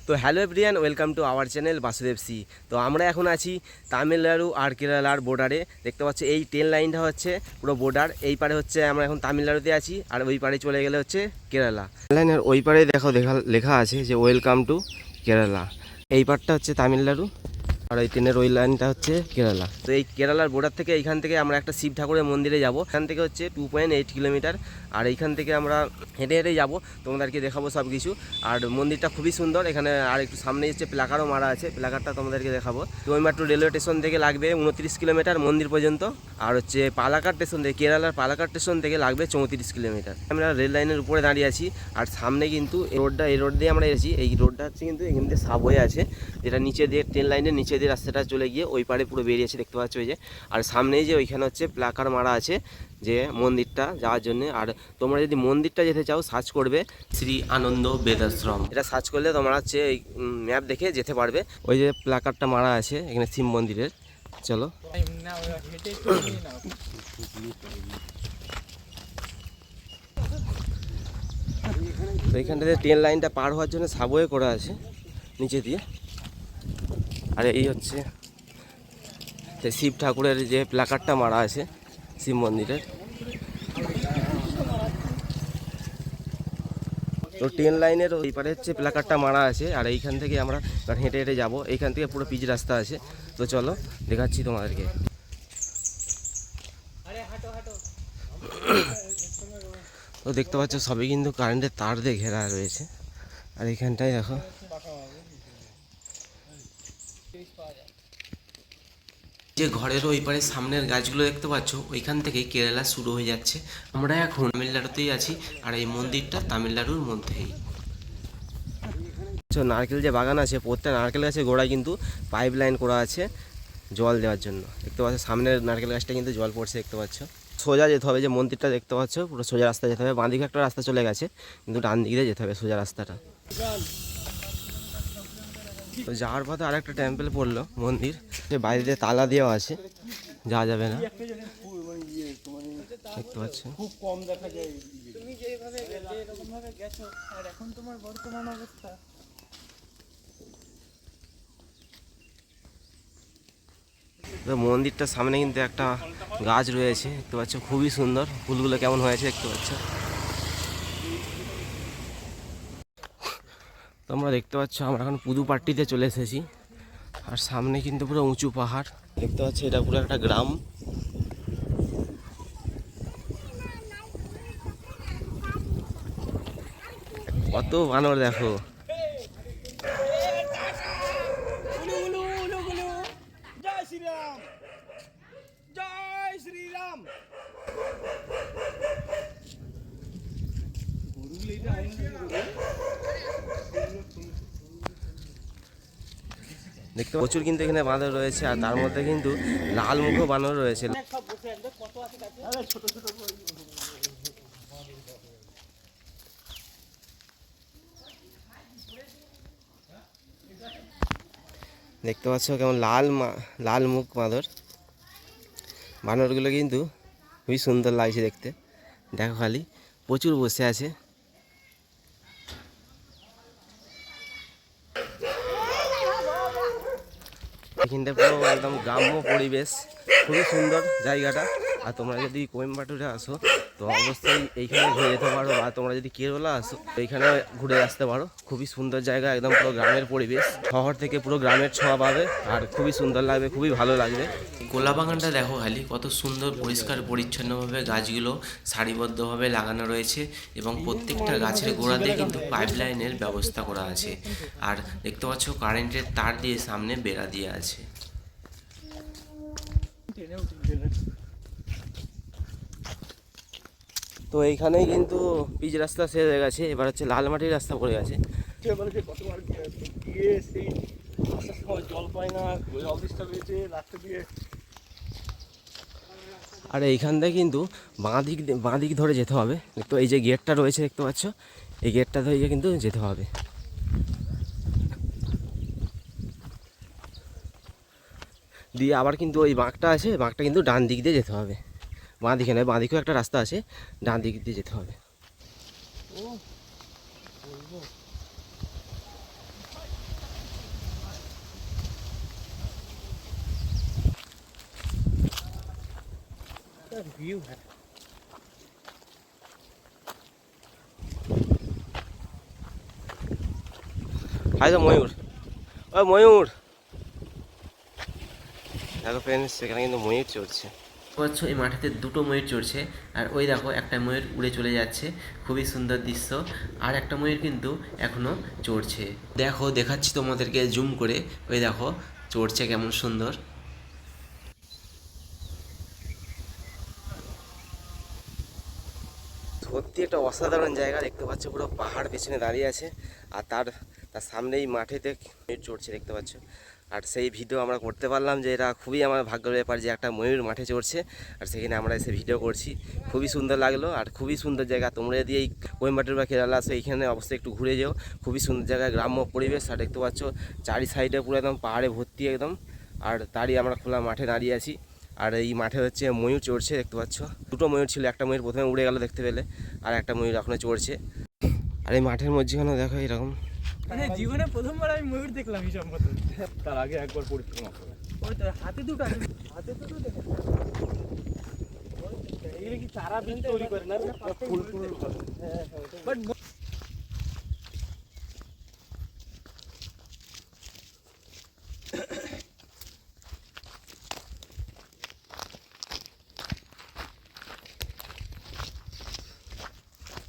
তো hello everyone, welcome to our channel Basudeb C. তো আমরা এখন আছি তামিলনাড়ু আর কেরালার বর্ডারে। দেখতে পাচ্ছি এই ট্রেন লাইনটা হচ্ছে পুরো বর্ডার। এই পারে হচ্ছে আমরা এখন তামিলনাড়ুতে আছি, আর ওই পারে চলে গেলে হচ্ছে কেরালা। লাইনের ওই পারে লেখা আছে যে ওয়েলকাম টু কেরালা। এই পারটা হচ্ছে তামিলনাড়ু আর এই ট্রেনের ওই লাইনটা হচ্ছে কেরালা। তো এই কেরালার বর্ডার থেকে এইখান থেকে আমরা একটা শিব ঠাকুরের মন্দিরে যাব। এখান থেকে হচ্ছে 2.8 কিলোমিটার, আর এইখান থেকে আমরা হেঁটে হেঁটে যাবো, তোমাদেরকে দেখাবো সব কিছু। আর মন্দিরটা খুবই সুন্দর। এখানে আর একটু সামনে হচ্ছে প্লাকারও মারা আছে, প্লাকারটা তোমাদেরকে দেখাবো। তৈমাট্টু রেলওয়ে স্টেশন থেকে লাগবে 29 কিলোমিটার মন্দির পর্যন্ত, আর হচ্ছে পালাকার স্টেশন থেকে, কেরালার পালাকার স্টেশন থেকে লাগবে 34 কিলোমিটার। আমরা রেল লাইনের উপরে দাঁড়িয়ে আছি, আর সামনে কিন্তু এই রোড দিয়ে আমরা এসেছি। এই রোডটা হচ্ছে কিন্তু এখান থেকে সাবওয়ে আছে, যেটা নিচে দিয়ে ট্রেন লাইনের নিচে দিয়ে রাস্তাটা চলে গিয়ে ওই পারে পুরো বেরিয়েছে, দেখতে পাচ্ছ ওই যে। আর সামনেই যে ওইখানে হচ্ছে প্লাকার মারা আছে যে মন্দিরটা যাওয়ার জন্য। আর তোমরা যদি মন্দিরটা যেতে চাও সার্চ করবে শ্রী আনন্দ বেদাশ্রম, এটা সার্চ করলে তোমরা হচ্ছে এই ম্যাপ দেখে যেতে পারবে। ওই যে প্লাকারটা মারা আছে এখানে শিব মন্দিরের। চলো তো এইখানটাতে ট্রেন লাইনটা পার হওয়ার জন্য সাবওয়ে করা আছে নিচে দিয়ে। আর এই হচ্ছে শিব ঠাকুরের যে প্লাকারটা মারা আছে শিব মন্দিরের। তো ট্রেন লাইনের ওই পারে হচ্ছে প্লাকারটা মারা আছে, আর এইখান থেকে আমরা হেঁটে হেঁটে যাবো। এইখান থেকে পুরো পিচ রাস্তা আছে। তো চলো দেখাচ্ছি তোমাদেরকে। তো দেখতে পাচ্ছ সবই কিন্তু কারেন্টের তার দিয়ে ঘেরা রয়েছে। আর এইখানটায় দেখো যে ঘরের ওই পারে সামনের গাছগুলো দেখতে পাচ্ছ, ওইখান থেকে কেরালা শুরু হয়ে যাচ্ছে। আমরা এখন তামিলনাড়ুতেই আছি, আর এই মন্দিরটা তামিলনাড়ুর মধ্যেই। নারকেল যে বাগান আছে, প্রত্যেক নারকেল গাছের গোড়ায় কিন্তু পাইপ লাইন করা আছে জল দেওয়ার জন্য। দেখতে পাচ্ছ সামনের নারকেল গাছটা কিন্তু জল পড়ছে, দেখতে পাচ্ছ। সোজা যেতে হবে, যে মন্দিরটা দেখতে পাচ্ছ পুরো সোজা রাস্তা যেতে হবে। বাঁ দিকে একটা রাস্তা চলে গেছে, কিন্তু ডান দিকে যেতে হবে সোজা রাস্তাটা। তো যাওয়ার পথে আরেকটা টেম্পল পড়লো মন্দির, যে বাইরে তালা দেওয়া আছে, যাওয়া যাবে না, দেখতে পাচ্ছ। খুব কম দেখা যায় তুমি যেভাবে এরকম ভাবে গেছো, আর এখন তোমার বর্তমান অবস্থা। তো মন্দিরটার সামনে কিন্তু একটা গাছ রয়েছে, দেখতে পাচ্ছ, খুবই সুন্দর। ফুলগুলো কেমন হয়েছে দেখতে পাচ্ছ। তোমরা দেখতে পাচ্ছ আমরা এখন পুদুপাট্টিতে চলে এসেছি, আর সামনে কিন্তু পুরো উঁচু পাহাড় দেখতে পাচ্ছ। এটা পুরো একটা গ্রাম। কত বানর দেখো। দেখতে প্রচুর কিন্তু এখানে বানর রয়েছে, আর তার মধ্যে কিন্তু লাল মুখো বানর রয়েছে। দেখতে পাচ্ছ কেমন লাল মুখ বানরগুলো কিন্তু খুবই সুন্দর লাগছে দেখতে। দেখো খালি প্রচুর বসে আছে। এখানটা পুরো একদম গ্রাম্য পরিবেশ, খুবই সুন্দর জায়গাটা। আর তোমরা যদি কোয়েম্বাটুরে আসো তো অবশ্যই এইখানে ঘুরে যেতে পারো, আর তোমরা যদি কেরলা আসো এইখানে ঘুরে আসতে পারো। খুবই সুন্দর জায়গা, একদম পুরো গ্রামের পরিবেশ। শহর থেকে পুরো গ্রামের ছোঁয়া পাবে, আর খুবই সুন্দর লাগবে, খুবই ভালো লাগবে। গোলা বাগানটা দেখো খালি কত সুন্দর, পরিষ্কার পরিচ্ছন্নভাবে গাছগুলো সারিবদ্ধভাবে লাগানো রয়েছে, এবং প্রত্যেকটা গাছের গোড়া দিয়ে কিন্তু পাইপ লাইনের ব্যবস্থা করা আছে। আর দেখতে পাচ্ছ কারেন্টের তার দিয়ে সামনে বেড়া দিয়ে আছে। তো এইখানেই কিন্তু পিচ রাস্তা শেষ হয়ে গেছে, এবার হচ্ছে লাল মাটির রাস্তা পড়ে গেছে। আর এইখান থেকে কিন্তু বাঁ দিক ধরে যেতে হবে। তো এই যে গেটটা রয়েছে দেখতে পাচ্ছ, এই গেটটা ধরে কিন্তু যেতে হবে। দিয়ে আবার কিন্তু ওই বাঁকটা আছে, বাঁকটা কিন্তু ডান দিক দিয়ে যেতে হবে, বাঁ দিকে নয়। বাঁ দিকেও একটা রাস্তা আছে, ডান দিক দিয়ে যেতে হবে। व्यू है। হাই তো ময়ূর, ও ময়ূর দেখো ফ্রেন্ডস, সেখানে কিন্তু ময়ূর চড়ছে। পাচ্ছ এই মাঠেতে দুটো ময়ূর চড়ছে, আর ওই দেখো একটা ময়ূর উড়ে চলে যাচ্ছে, খুবই সুন্দর দৃশ্য। আর একটা ময়ূর কিন্তু এখনো চড়ছে, দেখো দেখাচ্ছি তোমাদেরকে জুম করে, ওই দেখো চড়ছে কেমন সুন্দর। সত্যি একটা অসাধারণ জায়গা, দেখতে পাচ্ছ পুরো পাহাড় পেছনে দাঁড়িয়ে আছে, আর তার তার সামনেই মাঠেতে ময়ূর চড়ছে দেখতে পাচ্ছ। আর সেই ভিডিও আমরা করতে পারলাম, যে এটা খুবই আমার ভাগ্যের ব্যাপার যে একটা ময়ূর মাঠে চড়ছে, আর সেখানে আমরা এসে ভিডিও করছি। খুবই সুন্দর লাগলো, আর খুবই সুন্দর জায়গা। তোমরা যদি এই কোয়েম্বাটুর বা কেরালা আসো, এইখানে অবশ্যই একটু ঘুরে যেও, খুবই সুন্দর জায়গা, গ্রাম্য পরিবেশ। আর দেখতে পাচ্ছ চারি সাইডে পুরো একদম পাহাড়ে ভর্তি একদম, আর তারই আমরা খোলা মাঠে দাঁড়িয়ে আছি। আর এই মাঠে হচ্ছে ময়ূর চড়ছে দেখতে পাচ্ছ, দুটো ময়ূর ছিল, একটা ময়ূর প্রথমে উড়ে গেল দেখতে পেলে, আর একটা ময়ূর এখনো চড়ছে। আর এই মাঠের মধ্যেখানে দেখো এরকম, মানে জীবনে প্রথমবার আমি ময়ূর দেখলাম এই সম্পর্কে। তার আগে একবার পরিক্রমা করে ওই তো হাতে দুটো দেখে এগুলো কি চারা বীজ তৈরি করে না, ফুল ফুল বাট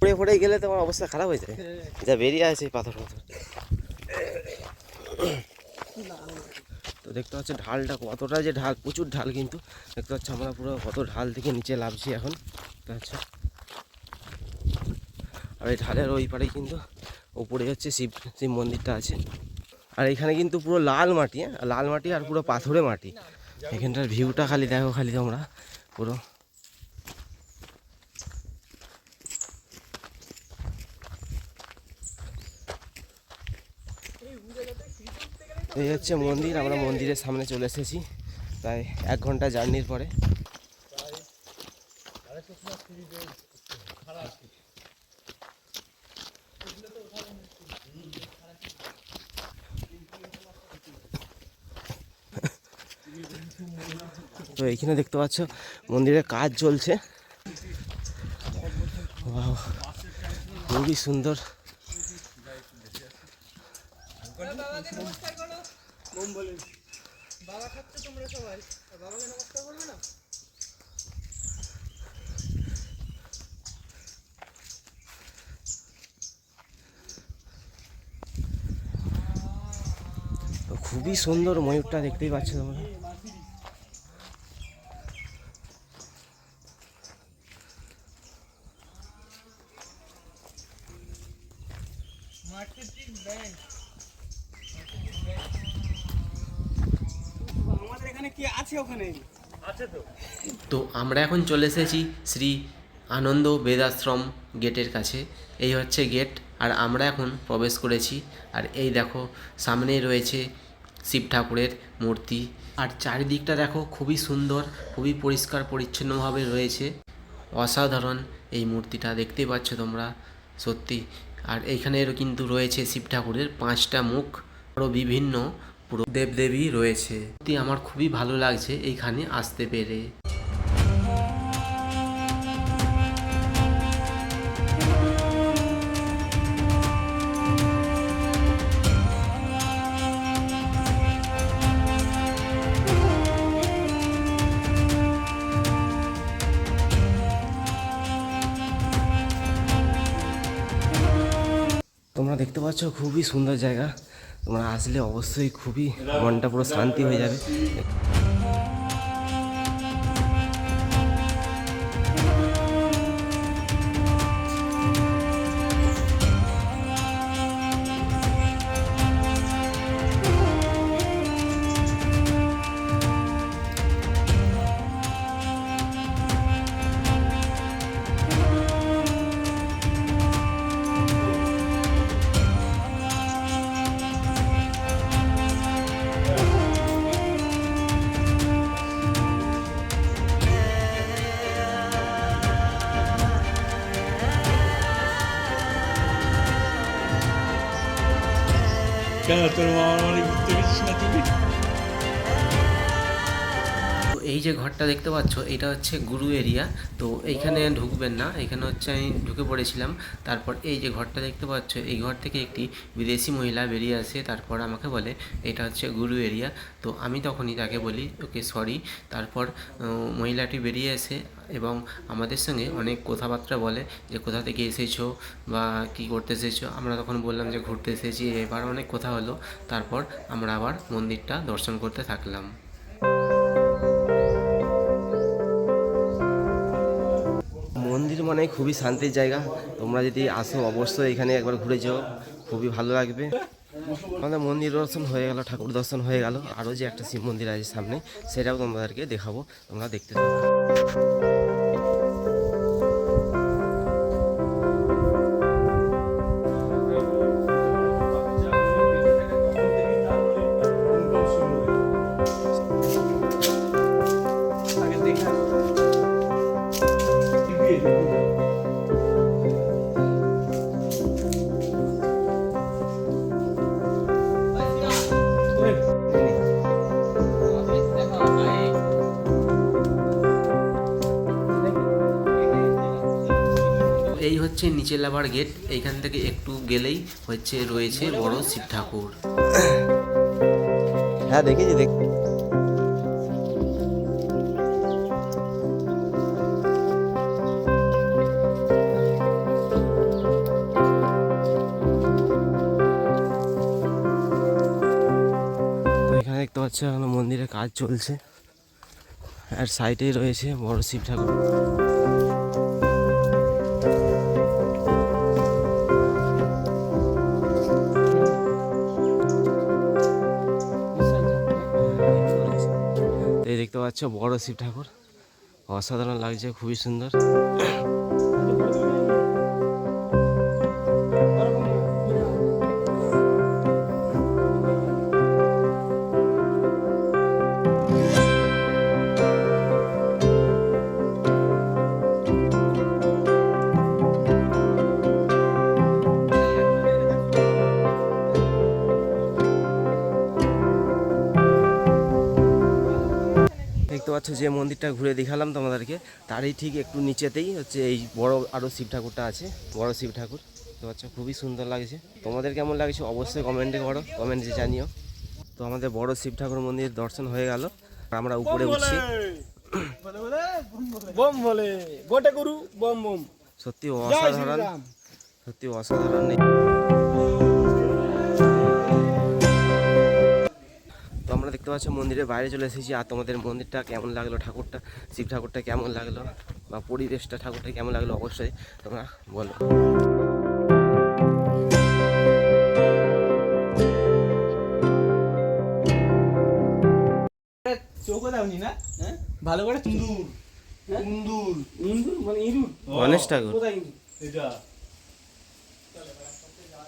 পড়ে পড়ে গেলে তোমার অবস্থা খারাপ হয়ে যায়, যা বেরিয়ে আছে পাথর পাথর। তো দেখতে পাচ্ছ ঢালটা কতটা, যে ঢাল, প্রচুর ঢাল কিন্তু দেখতে পাচ্ছ, আমরা পুরো কত ঢাল থেকে নিচে নামছি এখন, দেখতে পাচ্ছ। আর এই ঢালের ওই পারে কিন্তু ওপরে হচ্ছে শিব মন্দিরটা আছে। আর এখানে কিন্তু পুরো লাল মাটি, লাল মাটি আর পুরো পাথরে মাটি। এখানটার ভিউটা খালি দেখো, খালি তোমরা পুরো। এই হচ্ছে মন্দির, আমরা মন্দিরের সামনে চলে এসেছি প্রায় 1 ঘন্টা জার্নির পরে। তো এইখানে দেখতে পাচ্ছ মন্দিরের কাজ চলছে, খুবই সুন্দর। বাবা খাচ্ছে, তোমরা সবাই বাবাকে নমস্কার করবে না? খুবই সুন্দর ময়ূরটা, দেখতেই পাচ্ছ তোমরা। মার্কেটিং ব্যাংক আমাদের এখানে কি আছে? ওখানে আছে তো। তো আমরা এখন চলে এসেছি শ্রী আনন্দ বেদাশ্রম গেটের কাছে। এই হচ্ছে গেট, আর আমরা এখন প্রবেশ করেছি। আর এই দেখো সামনেই রয়েছে শিব ঠাকুরের মূর্তি, আর চারিদিকটা দেখো খুবই সুন্দর, খুবই পরিষ্কার পরিচ্ছন্নভাবে রয়েছে। অসাধারণ এই মূর্তিটা, দেখতেই পাচ্ছ তোমরা সত্যি। আর এইখানেরও কিন্তু রয়েছে শিব ঠাকুরের 5টা মুখ, আরও বিভিন্ন পুরো দেবদেবী রয়েছে। সত্যি আমার খুবই ভালো লাগছে এইখানে আসতে পেরে। তোমরা দেখতে পাচ্ছ খুবই সুন্দর জায়গা, তোমরা আসলে অবশ্যই খুবই মনটা পুরো শান্তি হয়ে যাবে। এই যে ঘরটা দেখতে পাচ্ছ এটা হচ্ছে গুরু এরিয়া। তো এইখানে ঢুকবেন না, এখানে হচ্ছে আমি ঢুকে পড়েছিলাম। তারপর এই যে ঘরটা দেখতে পাচ্ছ এই ঘর থেকে একটি বিদেশি মহিলা বেরিয়ে আসে, তারপর আমাকে বলে এটা হচ্ছে গুরু এরিয়া। তো আমি তখনই তাকে বলি ওকে সরি। তারপর মহিলাটি বেরিয়ে এসে এবং আমাদের সঙ্গে অনেক কথাবার্তা বলে যে কোথা থেকে এসেছো বা কী করতে এসেছো। আমরা তখন বললাম যে ঘুরতে এসেছি, এবার অনেক কথা হলো। তারপর আমরা আবার মন্দিরটা দর্শন করতে থাকলাম। মন্দির মানে খুবই শান্তির জায়গা, তোমরা যদি আসো অবশ্যই এখানে একবার ঘুরে যাও, খুবই ভালো লাগবে। আমাদের মন্দির দর্শন হয়ে গেল, ঠাকুর দর্শন হয়ে গেল, আরও যে একটা শিব মন্দির আছে সামনে সেটাও তোমাদেরকে দেখাবো, তোমরা দেখতে থাকো। এই হচ্ছে নিচে লাভার গেট, এইখান থেকে একটু গেলেই রয়েছে বড় শিব ঠাকুর। হ্যাঁ দেখেছি এখানে দেখতে পাচ্ছ এখনো মন্দিরের কাজ চলছে, আর সাইডেই রয়েছে বড় শিব ঠাকুর। এই দেখতে পাচ্ছ বড় শিব ঠাকুর, অসাধারণ লাগছে, খুবই সুন্দর। দেখতে পাচ্ছ যে মন্দিরটা ঘুরে দেখালাম তোমাদেরকে, তারই ঠিক একটু নিচেতেই হচ্ছে এই বড় আরও শিব ঠাকুরটা আছে, বড় শিব ঠাকুর দেখতে পাচ্ছ, খুবই সুন্দর লাগছে। তোমাদের কেমন লাগছে অবশ্যই কমেন্টে করো, কমেন্টে জানিও। তো আমাদের বড় শিব ঠাকুর মন্দির দর্শন হয়ে গেল, আমরা উপরে উঠছি। সত্যি অসাধারণ, সত্যি অসাধারণ। তো আমরা দেখতে পাচ্ছি মন্দিরের বাইরে চলে এসেছি, আর তোমাদের মন্দিরটা কেমন লাগলো, ঠাকুরটা শিব ঠাকুরটা কেমন লাগলো বা পরিবেশটা ঠাকুরটা কেমন লাগলো অবশ্যই তোমরা বলো। ভালো করে গণেশ ঠাকুর।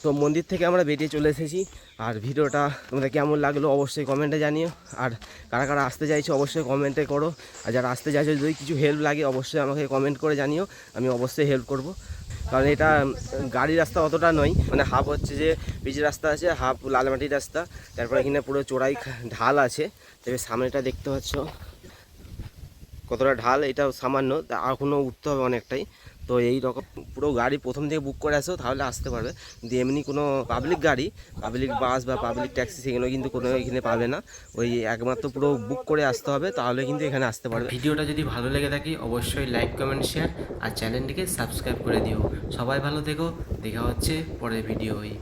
তো মন্দির থেকে আমরা বেরিয়ে চলে এসেছি, আর ভিডিওটা তোমাদের কেমন লাগলো অবশ্যই কমেন্টে জানিও। আর কারা কারা আসতে চাইছো অবশ্যই কমেন্টে করো, আর যারা আসতে চাইছো যদি কিছু হেল্প লাগে অবশ্যই আমাকে কমেন্ট করে জানিও, আমি অবশ্যই হেল্প করব। কারণ এটা গাড়ি রাস্তা অতটা নয়, মানে হাফ হচ্ছে যে পিচ রাস্তা আছে, হাফ লালমাটির রাস্তা, তারপর এখানে পুরো চোরাই ঢাল আছে। তবে সামনেটা দেখতে পাচ্ছ কতটা ঢাল, এটাও সামান্য, এখনও উঠতে হবে অনেকটাই। তো এই রকম পুরো গাড়ি প্রথম থেকে বুক করে আসো তাহলে আসতে পারবে, কিন্তু এমনি কোনো পাবলিক গাড়ি, পাবলিক বাস বা পাবলিক ট্যাক্সি সেগুলো কিন্তু কোনো এখানে পাবে না, ওই একমাত্র পুরো বুক করে আসতে হবে, তাহলে কিন্তু এখানে আসতে পারবে। ভিডিওটা যদি ভালো লেগে থাকে অবশ্যই লাইক কমেন্ট শেয়ার আর চ্যানেলটিকে সাবস্ক্রাইব করে দিও। সবাই ভালো থেকো, দেখা হচ্ছে পরের ভিডিওই।